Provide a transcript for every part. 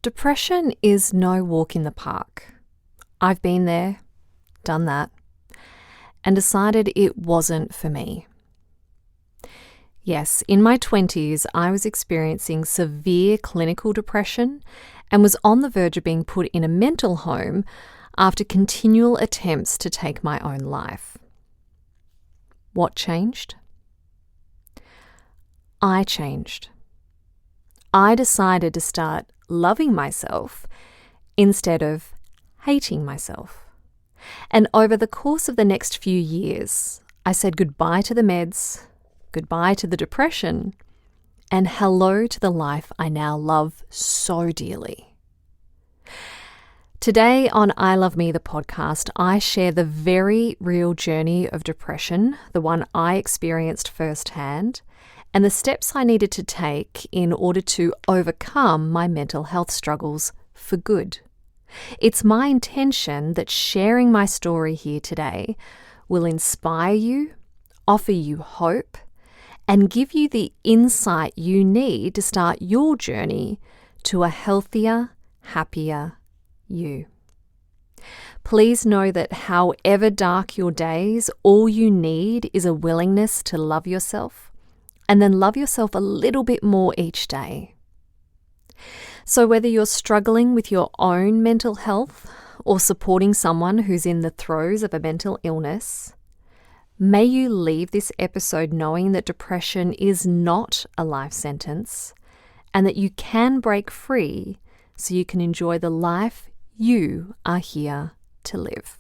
Depression is no walk in the park. I've been there, done that, and decided it wasn't for me. Yes, in my 20s, I was experiencing severe clinical depression and was on the verge of being put in a mental home after continual attempts to take my own life. What changed? I changed. I decided to start loving myself instead of hating myself. And over the course of the next few years, I said goodbye to the meds, goodbye to the depression, and hello to the life I now love so dearly. Today on I Love Me, the podcast, I share the very real journey of depression, the one I experienced firsthand, and the steps I needed to take in order to overcome my mental health struggles for good. It's my intention that sharing my story here today will inspire you, offer you hope, and give you the insight you need to start your journey to a healthier, happier you. Please know that however dark your days, all you need is a willingness to love yourself and then love yourself a little bit more each day. So whether you're struggling with your own mental health or supporting someone who's in the throes of a mental illness, may you leave this episode knowing that depression is not a life sentence and that you can break free so you can enjoy the life you are here to live.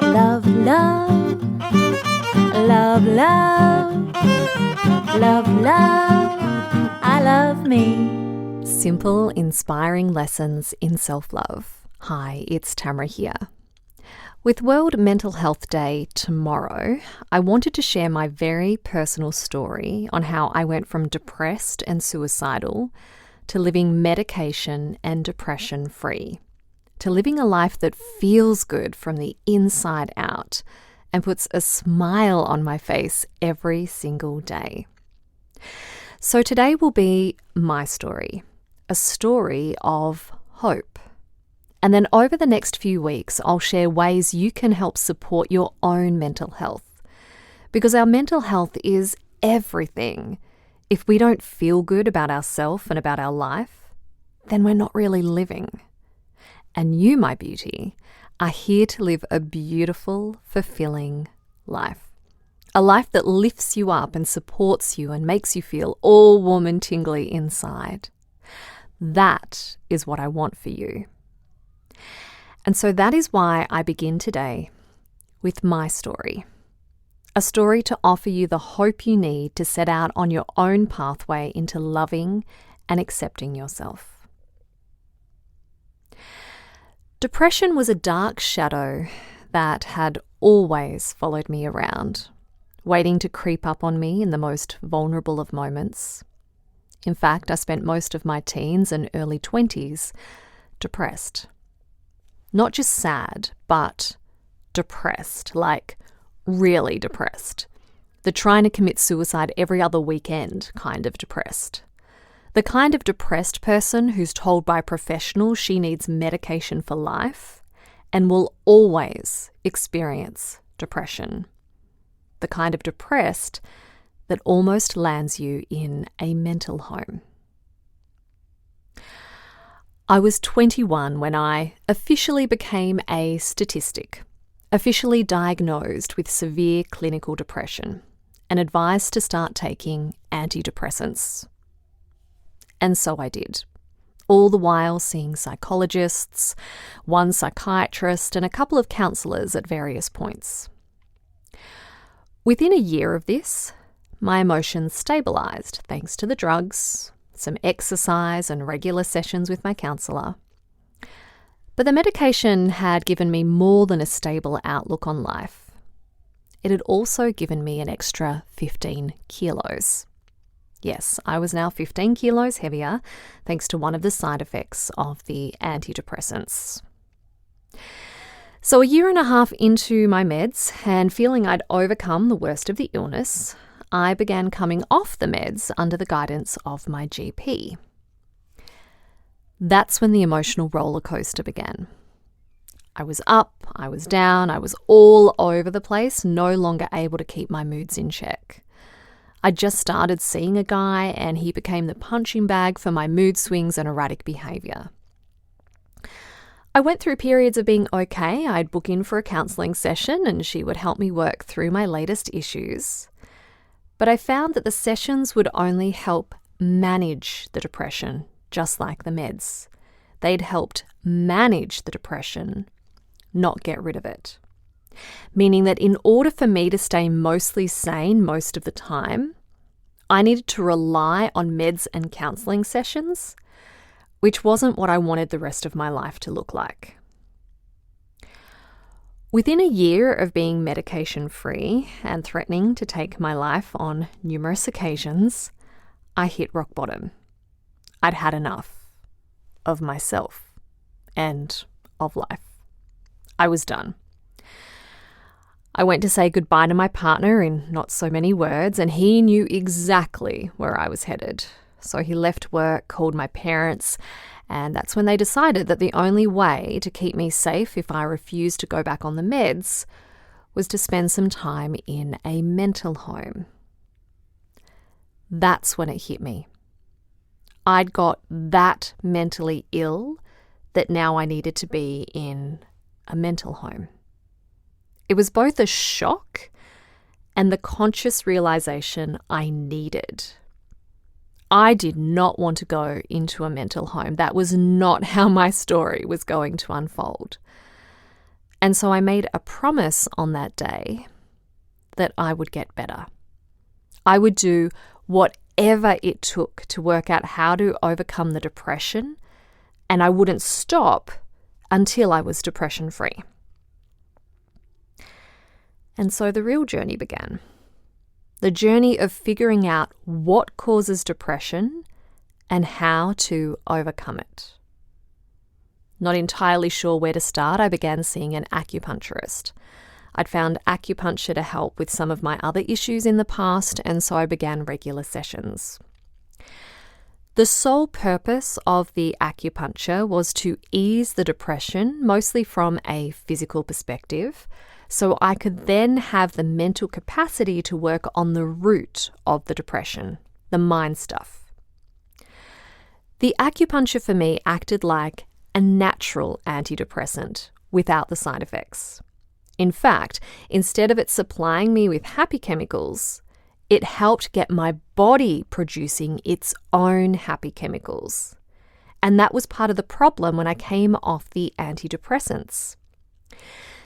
Love, love, love, love, love, love, I love me. Simple, inspiring lessons in self-love. Hi, it's Tamra here. With World Mental Health Day tomorrow, I wanted to share my very personal story on how I went from depressed and suicidal to living medication and depression free, to living a life that feels good from the inside out and puts a smile on my face every single day. So today will be my story, a story of hope. And then over the next few weeks, I'll share ways you can help support your own mental health. Because our mental health is everything. If we don't feel good about ourselves and about our life, then we're not really living. And you, my beauty, are here to live a beautiful, fulfilling life. A life that lifts you up and supports you and makes you feel all warm and tingly inside. That is what I want for you. And so that is why I begin today with my story. A story to offer you the hope you need to set out on your own pathway into loving and accepting yourself. Depression was a dark shadow that had always followed me around, waiting to creep up on me in the most vulnerable of moments. In fact, I spent most of my teens and early 20s depressed. Not just sad, but depressed, like really depressed. The trying to commit suicide every other weekend kind of depressed. The kind of depressed person who's told by professionals she needs medication for life and will always experience depression. The kind of depressed that almost lands you in a mental home. I was 21 when I officially became a statistic, officially diagnosed with severe clinical depression and advised to start taking antidepressants. And so I did, all the while seeing psychologists, one psychiatrist, and a couple of counsellors at various points. Within a year of this, my emotions stabilised thanks to the drugs, some exercise and regular sessions with my counsellor. But the medication had given me more than a stable outlook on life. It had also given me an extra 15 kilos. Yes, I was now 15 kilos heavier thanks to one of the side effects of the antidepressants. So a year and a half into my meds and feeling I'd overcome the worst of the illness, I began coming off the meds under the guidance of my GP. That's when the emotional roller coaster began. I was up, I was down, I was all over the place, no longer able to keep my moods in check. I just started seeing a guy and he became the punching bag for my mood swings and erratic behaviour. I went through periods of being okay. I'd book in for a counselling session and she would help me work through my latest issues. But I found that the sessions would only help manage the depression, just like the meds. They'd helped manage the depression, not get rid of it. Meaning that in order for me to stay mostly sane most of the time, I needed to rely on meds and counselling sessions, which wasn't what I wanted the rest of my life to look like. Within a year of being medication-free and threatening to take my life on numerous occasions, I hit rock bottom. I'd had enough of myself and of life. I was done. I went to say goodbye to my partner in not so many words, and he knew exactly where I was headed. So he left work, called my parents, and that's when they decided that the only way to keep me safe if I refused to go back on the meds was to spend some time in a mental home. That's when it hit me. I'd got that mentally ill that now I needed to be in a mental home. It was both a shock and the conscious realization I needed. I did not want to go into a mental home. That was not how my story was going to unfold. And so I made a promise on that day that I would get better. I would do whatever it took to work out how to overcome the depression, and I wouldn't stop until I was depression-free. And so the real journey began. The journey of figuring out what causes depression and how to overcome it. Not entirely sure where to start, I began seeing an acupuncturist. I'd found acupuncture to help with some of my other issues in the past, and so I began regular sessions. The sole purpose of the acupuncture was to ease the depression, mostly from a physical perspective, so I could then have the mental capacity to work on the root of the depression, the mind stuff. The acupuncture for me acted like a natural antidepressant without the side effects. In fact, instead of it supplying me with happy chemicals, it helped get my body producing its own happy chemicals. And that was part of the problem when I came off the antidepressants.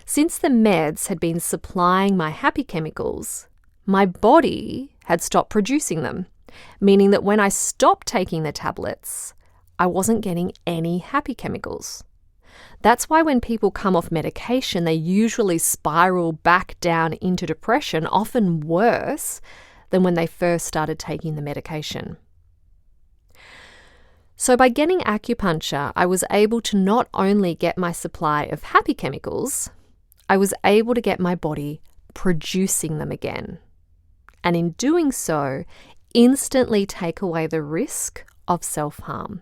Since the meds had been supplying my happy chemicals, my body had stopped producing them, meaning that when I stopped taking the tablets, I wasn't getting any happy chemicals. That's why when people come off medication, they usually spiral back down into depression, often worse than when they first started taking the medication. So by getting acupuncture, I was able to not only get my supply of happy chemicals, I was able to get my body producing them again. And in doing so, instantly take away the risk of self-harm.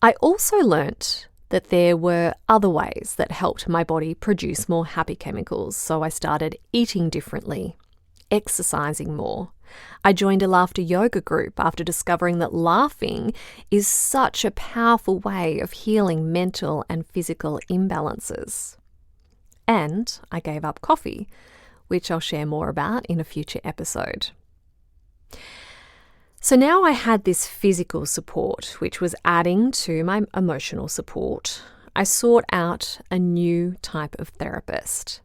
I also learnt that there were other ways that helped my body produce more happy chemicals, so I started eating differently, exercising more. I joined a laughter yoga group after discovering that laughing is such a powerful way of healing mental and physical imbalances. And I gave up coffee, which I'll share more about in a future episode. So now I had this physical support, which was adding to my emotional support. I sought out a new type of therapist.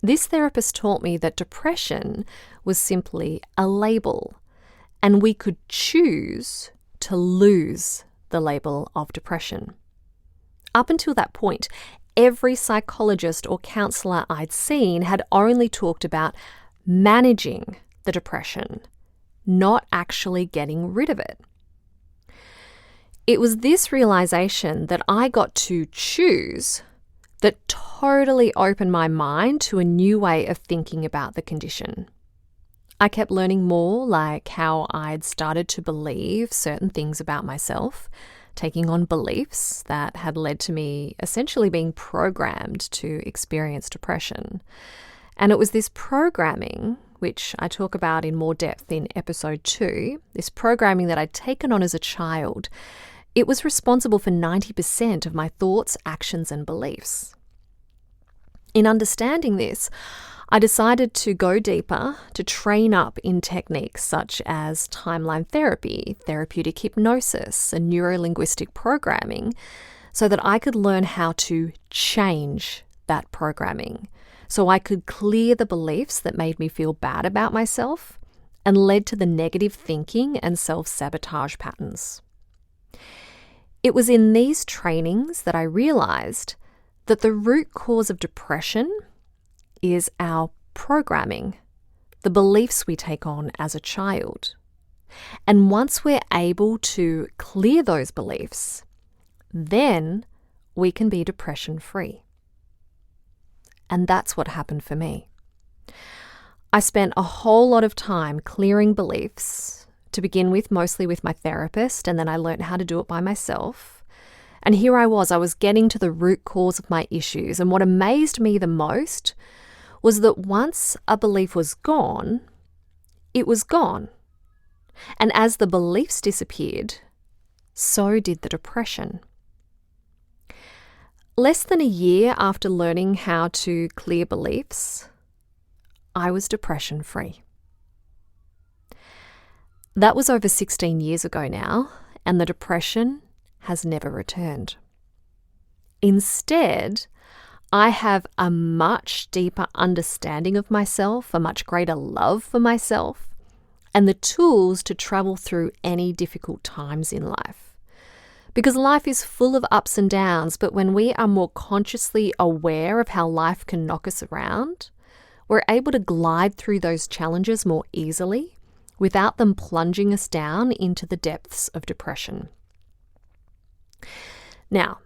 This therapist taught me that depression was simply a label, and we could choose to lose the label of depression. Up until that point, every psychologist or counsellor I'd seen had only talked about managing the depression, not actually getting rid of it. It was this realization that I got to choose that totally opened my mind to a new way of thinking about the condition. I kept learning more, like how I'd started to believe certain things about myself, taking on beliefs that had led to me essentially being programmed to experience depression. And it was this programming, which I talk about in more depth in episode 2, this programming that I'd taken on as a child. It was responsible for 90% of my thoughts, actions, and beliefs. In understanding this, I decided to go deeper, to train up in techniques such as timeline therapy, therapeutic hypnosis, and neuro-linguistic programming, so that I could learn how to change that programming, so I could clear the beliefs that made me feel bad about myself and led to the negative thinking and self-sabotage patterns. It was in these trainings that I realized that the root cause of depression is our programming, the beliefs we take on as a child. And once we're able to clear those beliefs, then we can be depression-free. And that's what happened for me. I spent a whole lot of time clearing beliefs, to begin with, mostly with my therapist, and then I learned how to do it by myself. And here I was getting to the root cause of my issues. And what amazed me the most was that once a belief was gone, it was gone. And as the beliefs disappeared, so did the depression. Less than a year after learning how to clear beliefs, I was depression-free. That was over 16 years ago now, and the depression has never returned. Instead, I have a much deeper understanding of myself, a much greater love for myself, and the tools to travel through any difficult times in life. Because life is full of ups and downs, but when we are more consciously aware of how life can knock us around, we're able to glide through those challenges more easily without them plunging us down into the depths of depression. Now,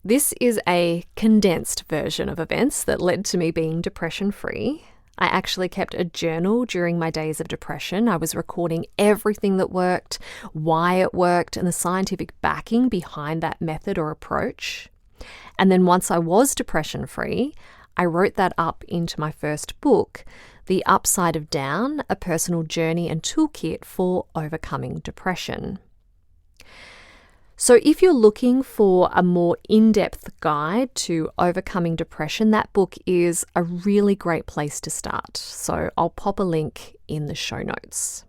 this is a condensed version of events that led to me being depression-free. I actually kept a journal during my days of depression. I was recording everything that worked, why it worked, and the scientific backing behind that method or approach. And then once I was depression-free, I wrote that up into my first book, The Upside of Down, a personal journey and toolkit for overcoming depression. So if you're looking for a more in-depth guide to overcoming depression, that book is a really great place to start. So I'll pop a link in the show notes.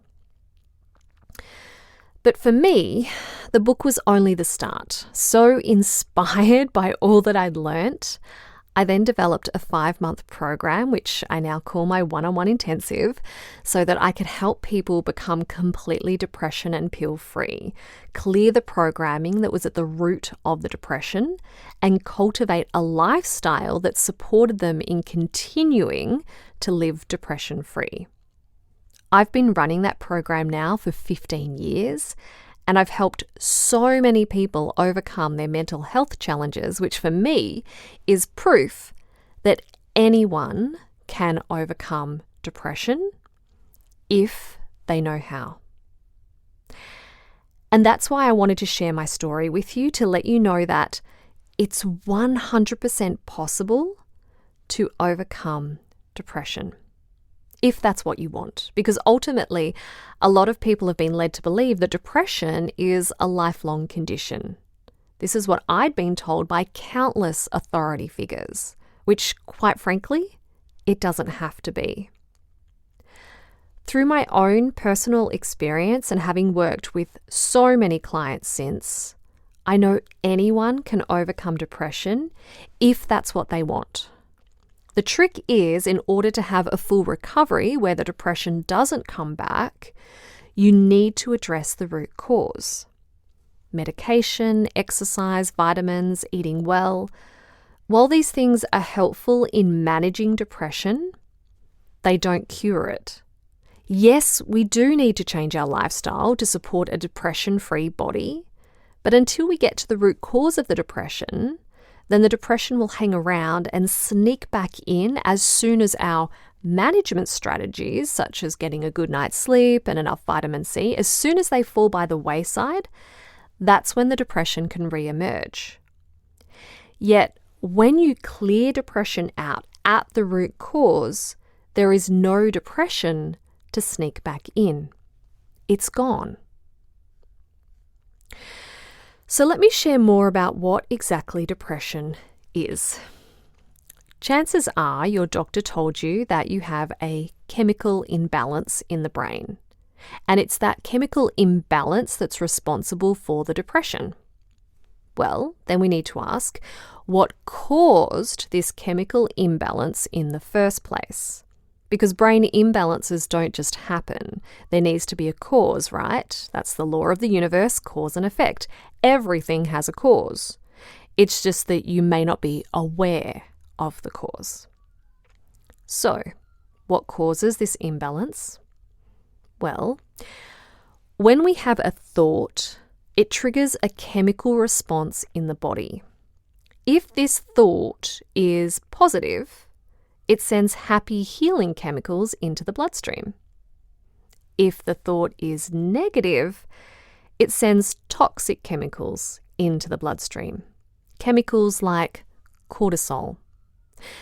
But for me, the book was only the start. So inspired by all that I'd learnt, I then developed a 5-month program, which I now call my one-on-one intensive, so that I could help people become completely depression and pill-free, clear the programming that was at the root of the depression, and cultivate a lifestyle that supported them in continuing to live depression-free. I've been running that program now for 15 years, and I've helped so many people overcome their mental health challenges, which for me is proof that anyone can overcome depression if they know how. And that's why I wanted to share my story with you, to let you know that it's 100% possible to overcome depression, if that's what you want. Because ultimately, a lot of people have been led to believe that depression is a lifelong condition. This is what I'd been told by countless authority figures, which, quite frankly, it doesn't have to be. Through my own personal experience and having worked with so many clients since, I know anyone can overcome depression if that's what they want. The trick is, in order to have a full recovery where the depression doesn't come back, you need to address the root cause. Medication, exercise, vitamins, eating well. While these things are helpful in managing depression, they don't cure it. Yes, we do need to change our lifestyle to support a depression-free body, but until we get to the root cause of the depression, then the depression will hang around and sneak back in as soon as our management strategies, such as getting a good night's sleep and enough vitamin C, as soon as they fall by the wayside, that's when the depression can re-emerge. Yet, when you clear depression out at the root cause, there is no depression to sneak back in. It's gone. So let me share more about what exactly depression is. Chances are your doctor told you that you have a chemical imbalance in the brain, and it's that chemical imbalance that's responsible for the depression. Well, then we need to ask, what caused this chemical imbalance in the first place? Because brain imbalances don't just happen. There needs to be a cause, right? That's the law of the universe, cause and effect. Everything has a cause. It's just that you may not be aware of the cause. So, what causes this imbalance? Well, when we have a thought, it triggers a chemical response in the body. If this thought is positive, it sends happy healing chemicals into the bloodstream. If the thought is negative, it sends toxic chemicals into the bloodstream. Chemicals like cortisol.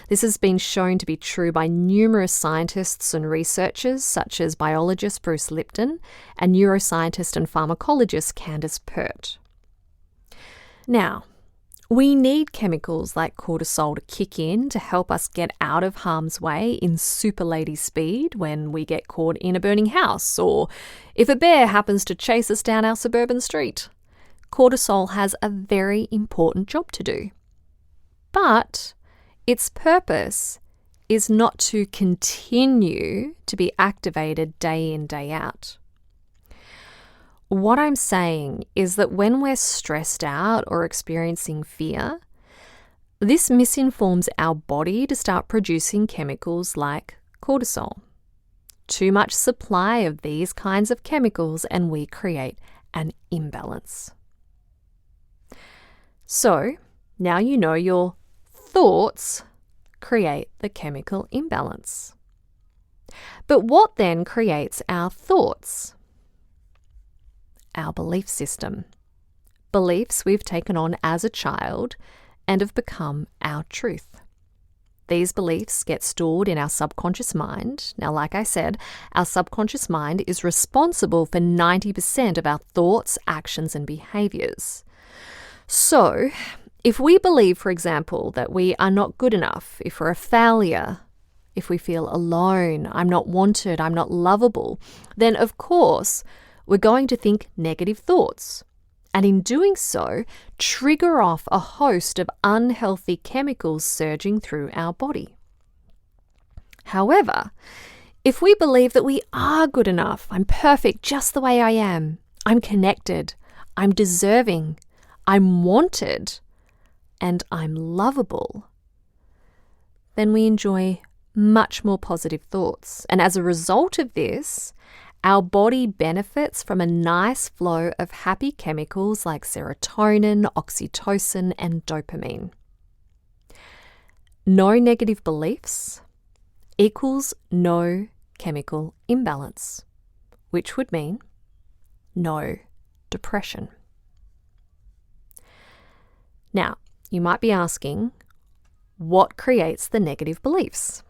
This has been shown to be true by numerous scientists and researchers, such as biologist Bruce Lipton and neuroscientist and pharmacologist Candace Pert. Now, we need chemicals like cortisol to kick in to help us get out of harm's way in super lady speed when we get caught in a burning house, or if a bear happens to chase us down our suburban street. Cortisol has a very important job to do. But its purpose is not to continue to be activated day in, day out. What I'm saying is that when we're stressed out or experiencing fear, this misinforms our body to start producing chemicals like cortisol. Too much supply of these kinds of chemicals and we create an imbalance. So, now you know your thoughts create the chemical imbalance. But what then creates our thoughts? Our belief system. Beliefs we've taken on as a child and have become our truth. These beliefs get stored in our subconscious mind. Now, like I said, our subconscious mind is responsible for 90% of our thoughts, actions, and behaviors. So, if we believe, for example, that we are not good enough, if we're a failure, if we feel alone, I'm not wanted, I'm not lovable, then of course we're going to think negative thoughts. And in doing so, trigger off a host of unhealthy chemicals surging through our body. However, if we believe that we are good enough, I'm perfect just the way I am, I'm connected, I'm deserving, I'm wanted, and I'm lovable, then we enjoy much more positive thoughts. And as a result of this, our body benefits from a nice flow of happy chemicals like serotonin, oxytocin, and dopamine. No negative beliefs equals no chemical imbalance, which would mean no depression. Now, you might be asking, what creates the negative beliefs?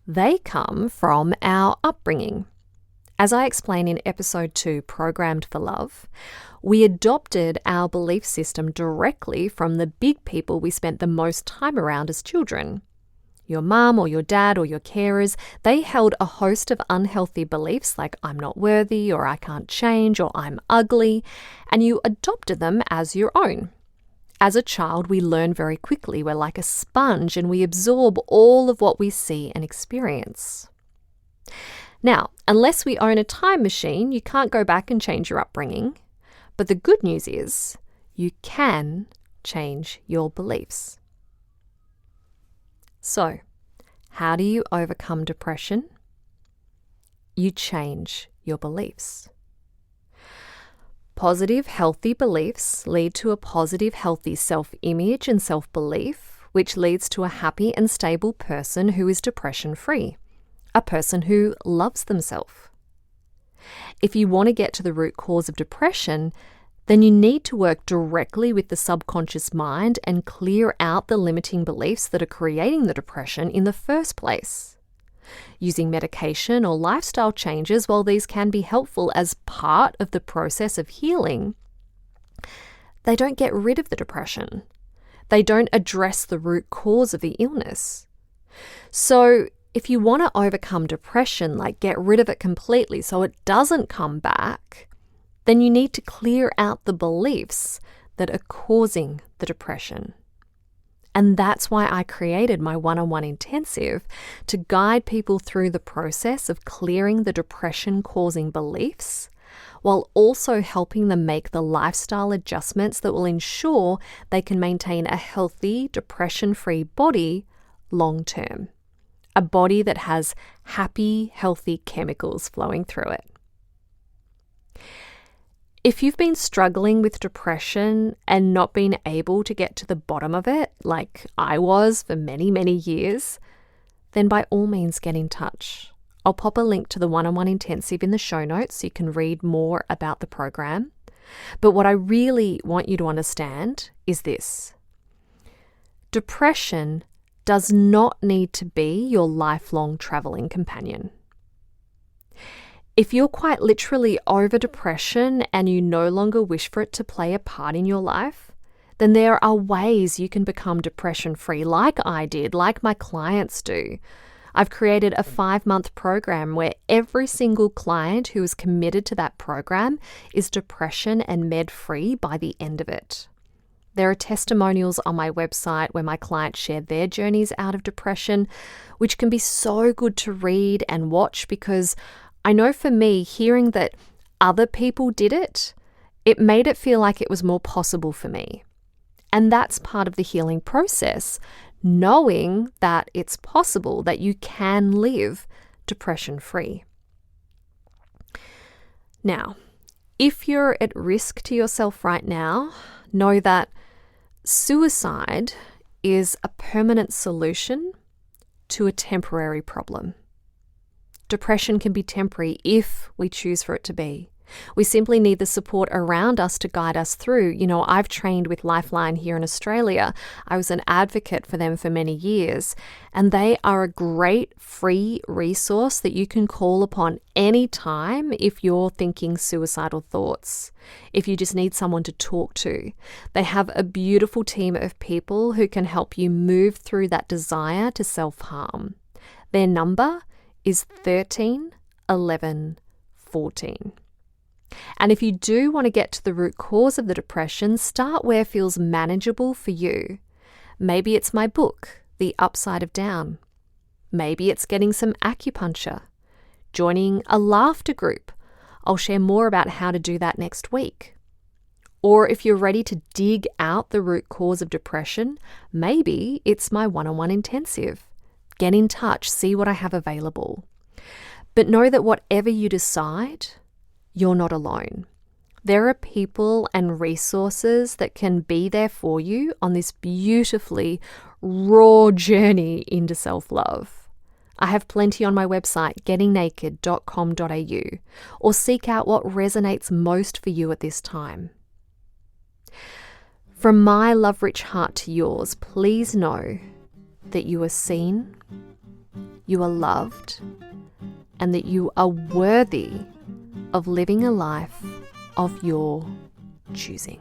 They come from our upbringing. As I explain in episode 2, Programmed for Love, we adopted our belief system directly from the big people we spent the most time around as children. Your mum or your dad or your carers, they held a host of unhealthy beliefs like I'm not worthy or I can't change or I'm ugly, and you adopted them as your own. As a child, we learn very quickly. We're like a sponge and we absorb all of what we see and experience. Now, unless we own a time machine, you can't go back and change your upbringing. But the good news is you can change your beliefs. So, how do you overcome depression? You change your beliefs. Positive, healthy beliefs lead to a positive, healthy self-image and self-belief, which leads to a happy and stable person who is depression-free. a person who loves themselves. If you want to get to the root cause of depression, then you need to work directly with the subconscious mind and clear out the limiting beliefs that are creating the depression in the first place. Using medication or lifestyle changes, while these can be helpful as part of the process of healing, they don't get rid of the depression. They don't address the root cause of the illness. So, if you want to overcome depression, like get rid of it completely so it doesn't come back, then you need to clear out the beliefs that are causing the depression. And that's why I created my one-on-one intensive, to guide people through the process of clearing the depression-causing beliefs, while also helping them make the lifestyle adjustments that will ensure they can maintain a healthy, depression-free body long-term. A body that has happy, healthy chemicals flowing through it. If you've been struggling with depression and not been able to get to the bottom of it, like I was for many, many years, then by all means get in touch. I'll pop a link to the one-on-one intensive in the show notes so you can read more about the program. But what I really want you to understand is this. Depression does not need to be your lifelong traveling companion. If you're quite literally over depression and you no longer wish for it to play a part in your life, then there are ways you can become depression-free, like I did, like my clients do. I've created a 5-month program where every single client who is committed to that program is depression and med-free by the end of it. There are testimonials on my website where my clients share their journeys out of depression, which can be so good to read and watch, because I know for me, hearing that other people did it, it made it feel like it was more possible for me. And that's part of the healing process, knowing that it's possible that you can live depression-free. Now, if you're at risk to yourself right now, know that suicide is a permanent solution to a temporary problem. Depression can be temporary if we choose for it to be. We simply need the support around us to guide us through. You know, I've trained with Lifeline here in Australia. I was an advocate for them for many years, and they are a great free resource that you can call upon anytime if you're thinking suicidal thoughts, if you just need someone to talk to. They have a beautiful team of people who can help you move through that desire to self-harm. Their number is 13 11 14. And if you do want to get to the root cause of the depression, start where feels manageable for you. Maybe it's my book, The Upside of Down. Maybe it's getting some acupuncture, joining a laughter group. I'll share more about how to do that next week. Or if you're ready to dig out the root cause of depression, maybe it's my one-on-one intensive. Get in touch, see what I have available. But know that whatever you decide, you're not alone. There are people and resources that can be there for you on this beautifully raw journey into self-love. I have plenty on my website, gettingnaked.com.au, or seek out what resonates most for you at this time. From my love-rich heart to yours, please know that you are seen, you are loved, and that you are worthy of living a life of your choosing.